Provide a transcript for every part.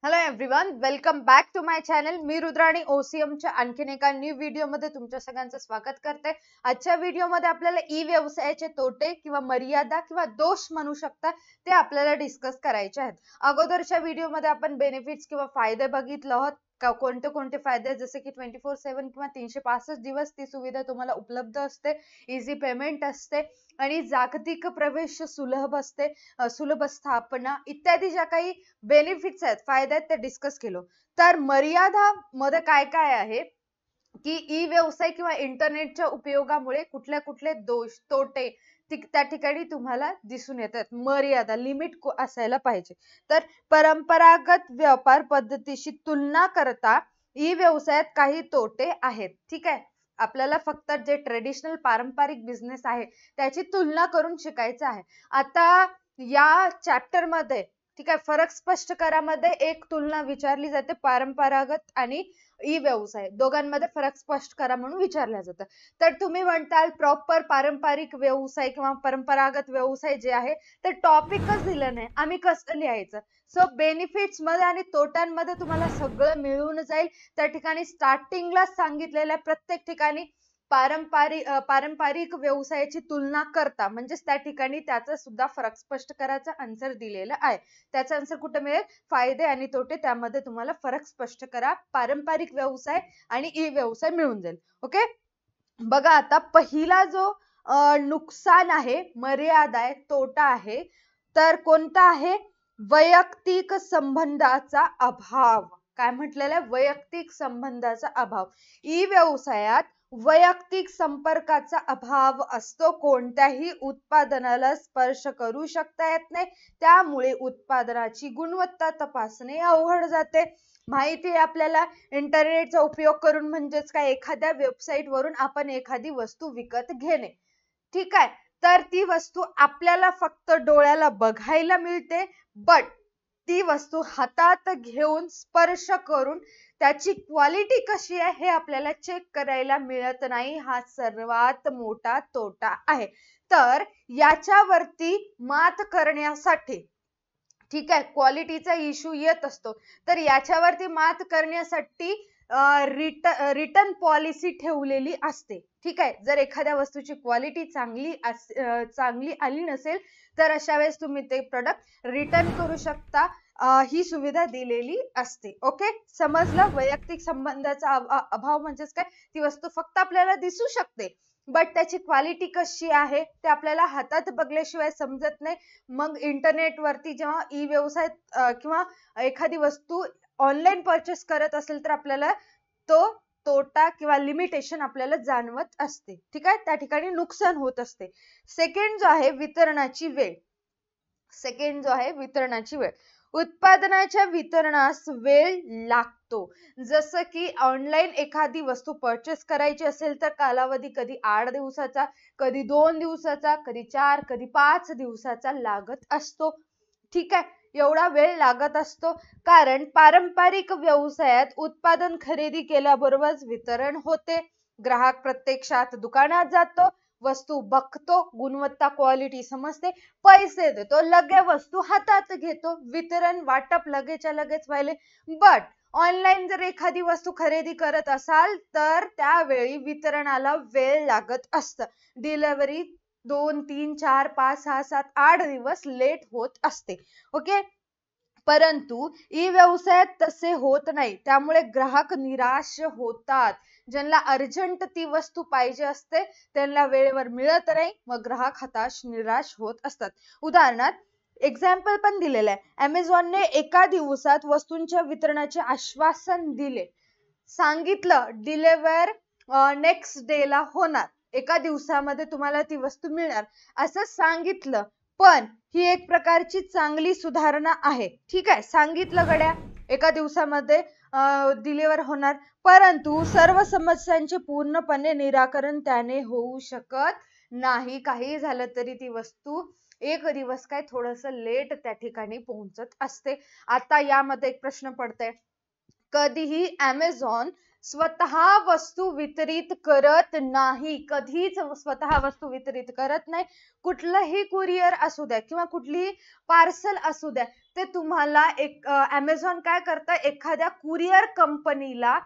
Hello everyone, welcome back to my channel. मी रुद्राणी ओसीएमच्या आणखीन एका न्यू व्हिडिओमध्ये तुमच्या सगळ्यांचं स्वागत करते. आजच्या व्हिडिओमध्ये आपल्याला ई व्यवसायाचे तोटे किंवा मर्यादा किंवा दोष म्हणू शकता ते आपल्याला डिस्कस करायचे आहेत. अगोदरच्या व्हिडिओमध्ये आपण बेनिफिट्स किंवा फायदे बघितलं आहोत. कोणते कोणते फायदे, जसे की 24/7 किंवा 365 दिवस ती सुविधा तुम्हाला उपलब्ध असते, इझी पेमेंट असते आणि जागतिक प्रवेश सुलभ असते, सुलभ स्थापना इत्यादी ज्या काही बेनिफिट्स आहेत, फायदे आहेत, ते डिस्कस केलो. तर मर्यादा मध्ये काय काय आहे की ई व्यवसाय किंवा इंटरनेटच्या उपयोगामुळे कुठले कुठले दोष तोटे त्या ठिकाणी तुम्हाला दिसून येतात. मर्यादा, लिमिट असायला पाहिजे. तर परंपरागत व्यापार पद्धतीशी तुलना करता ई व्यवसायात काही तोटे आहेत. ठीक आहे, आपल्याला फक्त जे ट्रेडिशनल पारंपरिक बिझनेस आहे त्याची तुलना करून शिकायचं आहे. आता या चॅप्टर मध्ये ठीक आहे, फरक स्पष्ट करामध्ये एक तुलना विचारली जाते, परंपरागत आणि ई व्यवसाय दोघांमध्ये फरक स्पष्ट करा म्हणून विचारलं जातं. तर तुम्ही म्हणताल प्रॉपर पारंपरिक व्यवसाय किंवा परंपरागत व्यवसाय जे आहे ते टॉपिकच दिलं नाही, आम्ही कसं लिहायचं? सो बेनिफिट्स मध्ये आणि तोट्यांमध्ये तुम्हाला सगळं मिळून जाईल. त्या ठिकाणी स्टार्टिंगला सांगितलेल्या प्रत्येक ठिकाणी पारंपरिक व्यवसायाची तुलना करता म्हणजेच त्या ठिकाणी त्याचा सुद्धा फरक स्पष्ट करायचा आन्सर दिलेला आहे. त्याचा आन्सर कुठे मिळेल? फायदे आणि तोटे, त्यामध्ये तुम्हाला फरक स्पष्ट करा, पारंपरिक व्यवसाय आणि ई व्यवसाय मिळून जाईल. ओके, बघा आता पहिला जो नुकसान आहे, मर्यादा आहे, तोटा आहे, तर कोणता आहे? वैयक्तिक संबंधाचा अभाव. काय म्हटलेलं आहे? वैयक्तिक संबंधाचा अभाव. ई व्यवसायात वैयक्तिक संपर्काचा अभाव असतो. कोणत्याही उत्पादनाला स्पर्श करू शकता येत नाही, त्यामुळे उत्पादनाची गुणवत्ता तपासणे अवघड जाते. माहिती आहे आपल्याला, इंटरनेटचा उपयोग करून म्हणजेच काय, एखाद्या वेबसाईट वरून आपण एखादी वस्तू विकत घेणे. ठीक आहे, तर ती वस्तू आपल्याला फक्त डोळ्याला बघायला मिळते, बट ती वस्तू हातात घेऊन स्पर्श करून त्याची क्वालिटी कशी आहे हे आपल्याला चेक करायला मिळत नाही. हा सर्वात मोठा तोटा आहे. तर याच्यावरती मात करण्यासाठी, ठीक आहे, क्वालिटीचा इश्यू येत असतो, तर याच्यावरती मात करण्यासाठी रिटर्न पॉलिसी ठेवलेली असते. ठीक आहे, जर एखाद्या वस्तूची क्वालिटी चांगली आली नसेल तर अशा वेळेस तुम्ही ते प्रोडक्ट रिटर्न करू शकता. ही सुविधा दिलेली असते. ओके, समजलं? वैयक्तिक संबंधाचा अभाव म्हणजेच काय? ती वस्तू फक्त आपल्याला दिसू शकते, बट त्याची क्वालिटी कशी आहे ते आपल्याला हातात बघल्याशिवाय समजत नाही. मग इंटरनेट वरती जेव्हा ई व्यवसाय किंवा एखादी वस्तू ऑनलाईन परचेस करत असेल तर आपल्याला तो तोटा किंवा लिमिटेशन आपल्याला जाणवत असते. ठीक आहे, त्या ठिकाणी नुकसान होत असते. सेकंड जो आहे वितरणाची वेळ. सेकंड जो आहे वितरणाची वेळ. उत्पादनाच्या वितरणास वेळ लागतो. जसं की ऑनलाईन एखादी वस्तू परचेस करायची असेल तर कालावधी कधी 8 दिवसाचा, कधी 2 दिवसाचा, कधी 4, कधी 5 दिवसाचा लागत असतो. ठीक आहे, एवढा वेळ लागत असतो, कारण पारंपरिक व्यवसायात उत्पादन खरेदी केल्याबरोबर वितरण होते. ग्राहक प्रत्यक्षात दुकानात जातो, वस्तू बघतो, गुणवत्ता क्वालिटी समजते, पैसे देतो, लगे वस्तू हातात घेतो, वितरण वाटप लगेच्या लगेच व्हायले. बट ऑनलाईन जर एखादी वस्तू खरेदी करत असाल तर त्यावेळी वितरणाला वेळ लागत असतं. डिलिव्हरी 2, 3, 4, 5, 6, 7, 8 दिवस लेट होत असते. ओके, परंतु ई व्यवसायात तसे होत नाही, त्यामुळे ग्राहक निराश होतात. ज्यांना अर्जंट ती वस्तू पाहिजे असते त्यांना वेळेवर मिळत नाही, मग ग्राहक हताश निराश होत असतात. उदाहरणार्थ एक्झाम्पल पण दिलेलं आहे. अमेझॉनने एका दिवसात वस्तूंच्या वितरणाचे आश्वासन दिले, सांगितलं डिलिव्हर नेक्स्ट डे ला होणार, एका दिवसामध्ये तुम्हाला ती वस्तू मिळणार असं सांगितलं. पण ही एक प्रकारची चांगली सुधारणा आहे. ठीक आहे, सांगितलं गड्या एका दिवसामध्ये डिलिव्हर होणार, परंतु सर्व समस्यांचे पूर्णपणे निराकरण त्याने होऊ शकत नाही. काही झालं तरी ती वस्तू एक दिवस काय थोडस लेट त्या ठिकाणी पोहोचत असते. आता यामध्ये एक प्रश्न पडतंय, कधीही अमेझॉन स्वतः वस्तू वितरित करत नाही, कधीच स्वतः वस्तू वितरित करत नाही. कुठलंही कुरिअर असू द्या किंवा कुठलीही पार्सल असू द्या, ते तुम्हाला एक Amazon काय करतं, एखाद्या कुरिअर कंपनीला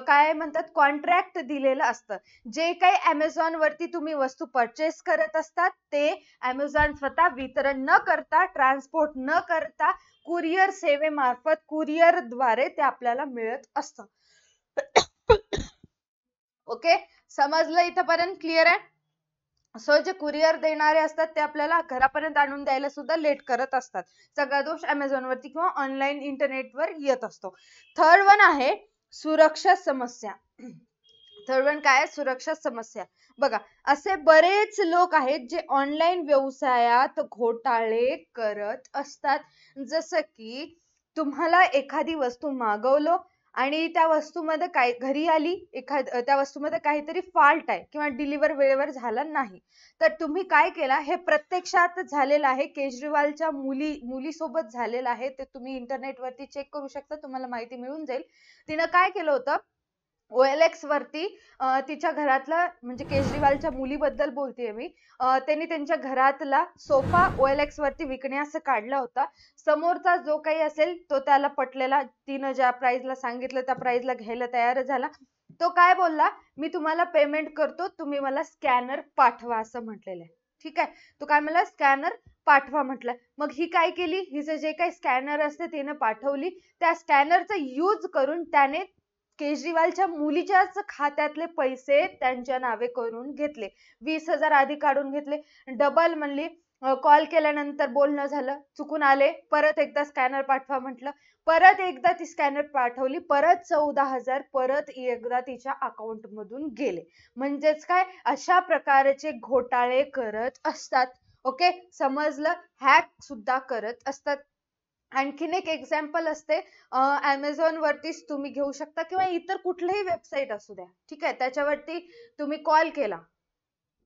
काय म्हणतात कॉन्ट्रॅक्ट दिलेलं असतं. जे काही Amazon वरती तुम्ही वस्तू परचेस करत असतात ते Amazon स्वतः वितरण न करता, ट्रान्सपोर्ट न करता, कुरिअर सेवेमार्फत कुरिअर द्वारे ते आपल्याला मिळत असतं. ओके, समजलं इथपर्यंत? क्लिअर आहे? सो जे कुरिअर देणारे असतात ते आपल्याला घरापर्यंत आणून द्यायला सुद्धा लेट करत असतात. सगळा दोष Amazon वरती किंवा ऑनलाईन इंटरनेटवर येत असतो. थर्ड वन आहे सुरक्षा समस्या. थर्ड वन काय आहे? सुरक्षा समस्या. बघा, असे बरेच लोक आहेत जे ऑनलाईन व्यवसायात घोटाळे करत असतात. जसं की तुम्हाला एखादी वस्तू मागवलो आणि त्या वस्तूमध्ये काय घरी आली, त्या वस्तूमध्ये काहीतरी फॉल्ट आहे किंवा डिलिव्हर वेळेवर झाला नाही, तर तुम्ही काय केला, हे प्रत्यक्षात झालेलं आहे. केजरीवालच्या मुलीसोबत झालेलं आहे. ते तुम्ही इंटरनेटवरती चेक करू शकता, तुम्हाला माहिती मिळून जाईल. तिनं काय केलं होतं, OLX वरती तिच्या घरातला, म्हणजे केजरीवालच्या मुलीबद्दल बोलतेय मी, त्यांनी त्यांच्या घरातला सोफा OLX वरती विकण्यास काढला होता. समोरचा जो काही असेल तो त्याला पटलेला, तिनं ज्या प्राइसला सांगितलं त्या प्राइसला घ्यायला तयार झाला. तो काय बोलला, मी तुम्हाला पेमेंट करतो, तुम्ही मला स्कॅनर पाठवा, असं म्हटलेलं आहे. ठीक आहे, तो काय मला स्कॅनर पाठवा म्हटलं. मग ही काय केली, हिचं जे काही स्कॅनर असते तिनं पाठवली. त्या स्कॅनरचा यूज करून त्याने केजरीवालच्या मुलीच्याच खात्यातले पैसे त्यांच्या नावे करून घेतले. 20,000 आधी काढून घेतले. डबल म्हणली, कॉल केल्यानंतर बोलणं झालं, चुकून आले, परत एकदा स्कॅनर पाठवा म्हटलं, परत एकदा ती स्कॅनर पाठवली, परत 14,000 परत एकदा तिच्या अकाउंट मधून गेले. म्हणजेच काय, अशा प्रकारचे घोटाळे करत असतात. ओके, समजलं? हॅक सुद्धा करत असतात. आणखीन एक एक्झाम्पल असते, Amazon वरतीच तुम्ही घेऊ शकता किंवा इतर कुठलीही वेबसाईट असू द्या. ठीक आहे, त्याच्यावरती तुम्ही कॉल केला,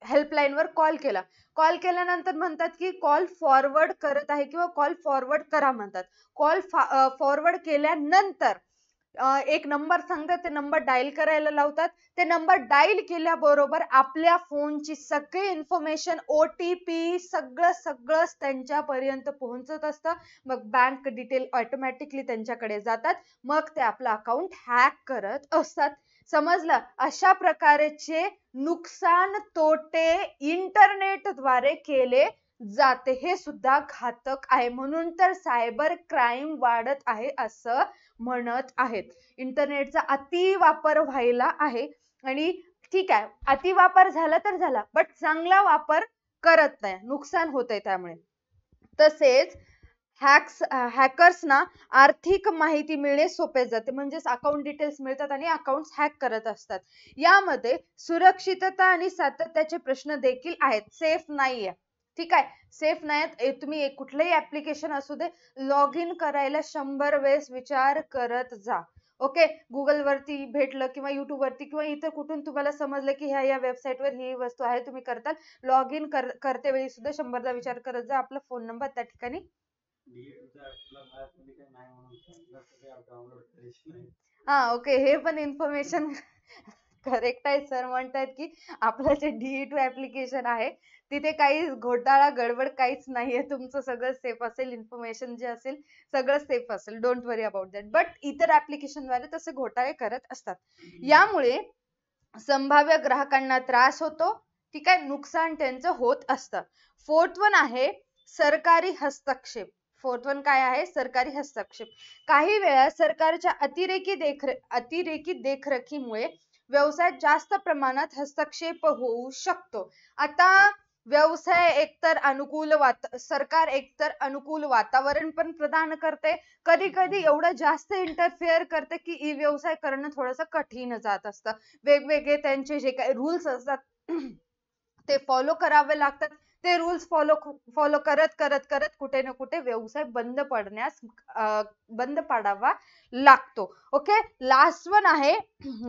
हेल्पलाईन वर कॉल केला. कॉल केल्यानंतर म्हणतात की कॉल फॉरवर्ड करत आहे किंवा कॉल फॉरवर्ड करा म्हणतात. कॉल फॉरवर्ड केल्यानंतर एक नंबर सांगतात, ते नंबर डायल करायला लावतात. ते नंबर डायल केल्याबरोबर आपल्या फोनची सगळी इन्फॉर्मेशन, OTP सगळंच त्यांच्यापर्यंत पोहोचत असतं. मग बँक डिटेल ऑटोमॅटिकली त्यांच्याकडे जातात. मग ते आपलं अकाउंट हॅक करत असतात. समजलं? अशा प्रकारचे नुकसान, तोटे इंटरनेटद्वारे केले जाते. हे सुद्धा घातक आहे. म्हणून तर सायबर क्राईम वाढत आहे असं म्हणत आहेत. इंटरनेटचा अति वापर व्हायला आहे. आणि ठीक आहे, अति वापर झाला तर झाला, बट चांगला वापर करत नाही, नुकसान होतंय त्यामुळे. तसेच हॅकर्सना आर्थिक माहिती मिळणे सोपे जाते. म्हणजेच अकाउंट डिटेल्स मिळतात आणि अकाउंट हॅक करत असतात. यामध्ये सुरक्षितता आणि सातत्याचे प्रश्न देखील आहेत. सेफ नाहीये. ठीक आहे, सेफ नाहीत. तुम्ही कुठलंही ऍप्लिकेशन असू दे, लॉग इन करायला 100 वेळेस विचार करत जा. ओके, गुगल वरती भेटलं किंवा युट्यूब वरती किंवा इतर कुठून तुम्हाला समजलं की ह्या वेबसाईटवर ही वस्तू आहे, तुम्ही करताल, लॉग इन करते वेळी सुद्धा 100दा विचार करत जा. आपला फोन नंबर त्या ठिकाणी हा, ओके, हे पण इन्फॉर्मेशन करेक्ट आहे. सर म्हणतात की आपलं जे DE2 ऍप्लिकेशन आहे तिथे काही घोटाळा गडबड काहीच नाहीये. तुमचं सगळं सेफ असेल, इन्फॉर्मेशन जे असेल सगळं सेफ असेल. Don't worry about that. But इतर ऍप्लिकेशनद्वारे तसे घोटाळे करत असतात. यामुळे संभाव्य ग्राहकांना त्रास होतो. ठीक आहे, नुकसान त्यांचं होत असतं. फोर्थ वन आहे सरकारी हस्तक्षेप. फोर्थ वन काय आहे? सरकारी हस्तक्षेप. काही वेळा सरकारच्या अतिरेकी देखरेखीमुळे व्यवसायात जास्त प्रमाणात हस्तक्षेप होऊ शकतो. आता व्यवसाय एकतर सरकार एकतर अनुकूल वातावरण पण प्रदान करते, कधी कधी एवढं जास्त इंटरफेअर करते की व्यवसाय करणं थोडंसं कठीण जात असतं. वेगवेगळे त्यांचे जे काही रूल्स असतात ते फॉलो करावे लागतात. ते रूल्स फॉलो करत कुठे ना कुठे व्यवसाय बंद पाडावा लागतो. ओके, लास्ट वन आहे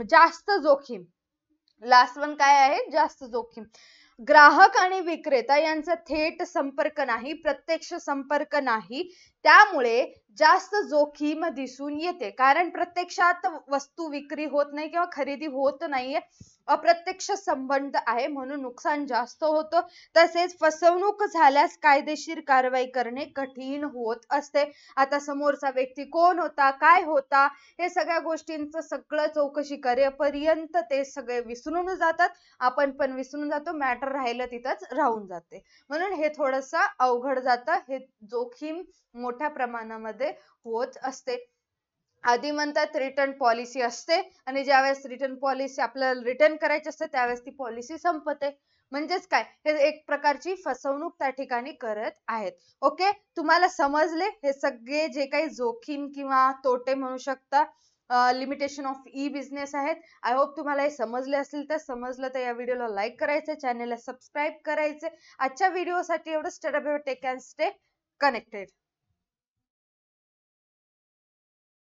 जास्त जोखीम. लास्ट वन काय आहे? जास्त जोखीम. ग्राहक आणि विक्रेता यांचा थेट संपर्क नाही, प्रत्यक्ष संपर्क नाही. त्यामुळे जास्त जोखीम दिसून येते. कारण प्रत्यक्षात वस्तू विक्री होत नाही किंवा खरेदी होत नाहीये. अप्रत्यक्ष संबंध आहे म्हणून नुकसान जास्त होतं. तसेच फसवणूक झाल्यास कायदेशीर कारवाई करणे कठीण होत असते. आता समोरचा व्यक्ती कोण होता, काय होता, हे सगळ्या गोष्टींचं सगळं चौकशी करेपर्यंत ते सगळे विसरून जातात. आपण पण विसरून जातो. मॅटर राहिलं तिथंच राहून जाते. म्हणून हे थोडंसं अवघड जातं. हे जोखीम मोठ्या प्रमाणामध्ये होत असते. आधी म्हणतात रिटर्न पॉलिसी असते आणि ज्यावेळेस रिटर्न पॉलिसी आपल्याला रिटर्न करायची असते त्यावेळेस ती पॉलिसी संपते. म्हणजेच काय, हे एक प्रकारची फसवणूक त्या ठिकाणी करत आहेत. ओके, तुम्हाला समजले हे सगळे जे काही जोखीम किंवा तोटे म्हणू शकता, लिमिटेशन ऑफ ई बिझनेस आहेत. आय होप तुम्हाला हे समजले असतील. तर समजलं तर या व्हिडिओला लाईक करायचं, चॅनलला सबस्क्राईब करायचे. आजच्या व्हिडिओसाठी एवढंच. Take and stay connected.